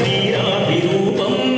वीराभिरूपम्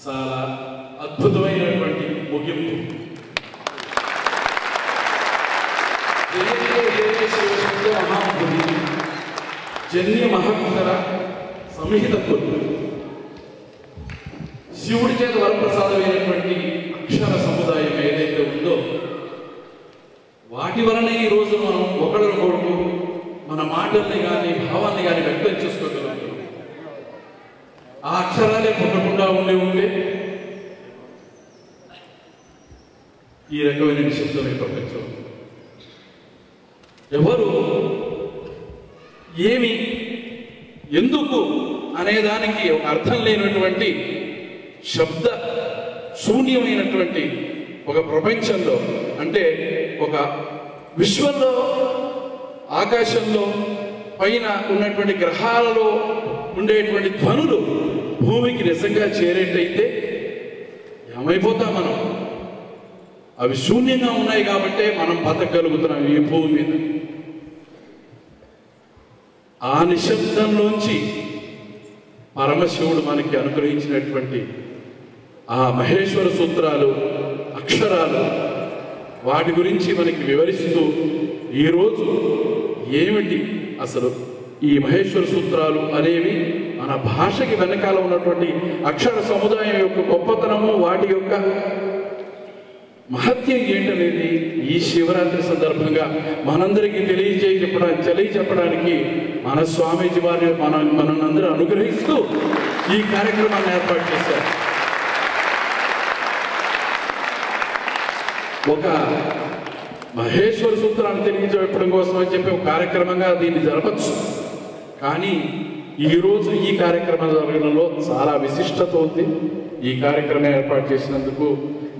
చాలా అద్భుతమైనటువంటి ముగింపు. మహాబుద్ధి జన్య మహత్తర సంహిత కొలు శివుడి చేత వరప్రసాదమైనటువంటి అక్షర సముదాయం ఏదైతే ఉందో వాటి వలన ఈ రోజు మనం ఒకరికొకరు మన మాటల్ని కానీ భావాన్ని కానీ వ్యక్తం చేసుకోగలుగుతాం. ఆ అక్షరాలే పుట్టకుండా ఉండే ఈ రకమైన నిశ్శబ్దమే ప్రపంచం. ఎవరు ఏమి ఎందుకు అనేదానికి ఒక అర్థం లేనటువంటి శబ్ద శూన్యమైనటువంటి ఒక ప్రపంచంలో, అంటే ఒక విశ్వంలో ఆకాశంలో పైన ఉన్నటువంటి గ్రహాలలో ఉండేటువంటి ధ్వనులు భూమికి నిజంగా చేరేటైతే ఏమైపోతాం మనం? అవి శూన్యంగా ఉన్నాయి కాబట్టే మనం బతకగలుగుతున్నాం ఈ భూమి మీద. ఆ నిశ్శబ్దంలోంచి పరమశివుడు మనకి అనుగ్రహించినటువంటి ఆ మహేశ్వర సూత్రాలు, అక్షరాలు, వాటి గురించి మనకి వివరిస్తూ ఈరోజు ఏమిటి అసలు ఈ మహేశ్వర సూత్రాలు అనేవి మన భాషకి వెనకాల ఉన్నటువంటి అక్షర సముదాయం యొక్క గొప్పతనము, వాటి యొక్క మహత్యం ఏంటనేది ఈ శివరాత్రి సందర్భంగా మనందరికీ తెలియచెప్పడానికి మన స్వామీజీ వారి మనందరూ అనుగ్రహిస్తూ ఈ కార్యక్రమాన్ని ఏర్పాటు చేశారు. ఒక మహేశ్వర సూత్రాన్ని తెలియజెప్పడం కోసం అని చెప్పి ఒక కార్యక్రమంగా దీన్ని జరపచ్చు. కానీ ఈరోజు ఈ కార్యక్రమం జరగడంలో చాలా విశిష్టత ఉంది. ఈ కార్యక్రమం ఏర్పాటు చేసినందుకు,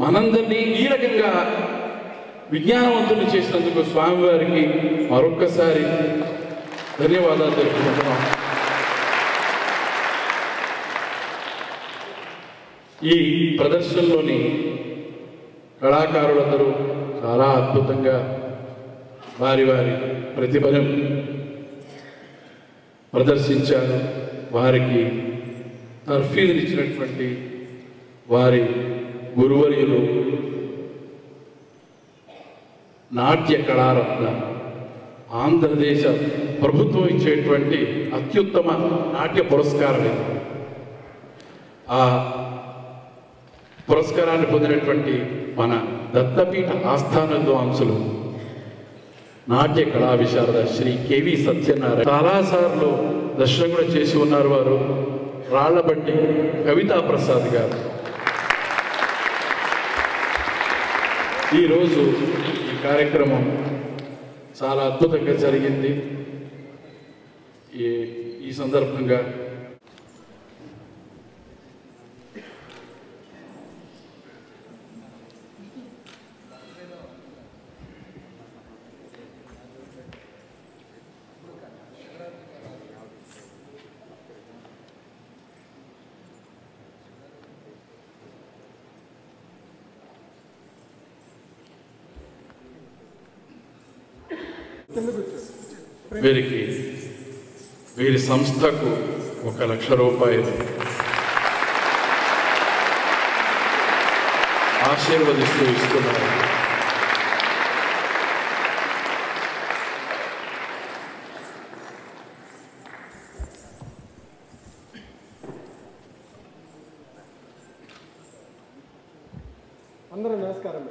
మనందరినీ ఈ రకంగా విజ్ఞానవంతులు చేసినందుకు స్వామివారికి మరొక్కసారి ధన్యవాదాలు తెలుపుకుంటున్నాం. ఈ ప్రదర్శనలోని కళాకారులందరూ చాలా అద్భుతంగా వారి ప్రతిభను ప్రదర్శించారు. వారికి తర్ఫీదునిచ్చినటువంటి వారి గురువర్యులు నాట్య కళారత్న, ఆంధ్రదేశ ప్రభుత్వం ఇచ్చేటువంటి అత్యుత్తమ నాట్య పురస్కారం ఇది. ఆ పురస్కారాన్ని పొందినటువంటి మన దత్తపీఠ ఆస్థాన విద్వాంసులు నాట్య కళా విశారద శ్రీ కెవి సత్యనారాయణ చాలాసార్లు దర్శనం కూడా చేసి ఉన్నారు. వారు రాళ్లబండి కవితా ప్రసాద్ గారు. ఈరోజు ఈ కార్యక్రమం చాలా అద్భుతంగా జరిగింది. ఈ సందర్భంగా వీరి సంస్థకు 1,00,000 రూపాయలు ఆశీర్వదిస్తూ ఇస్తున్నారు. అందరూ నమస్కారం.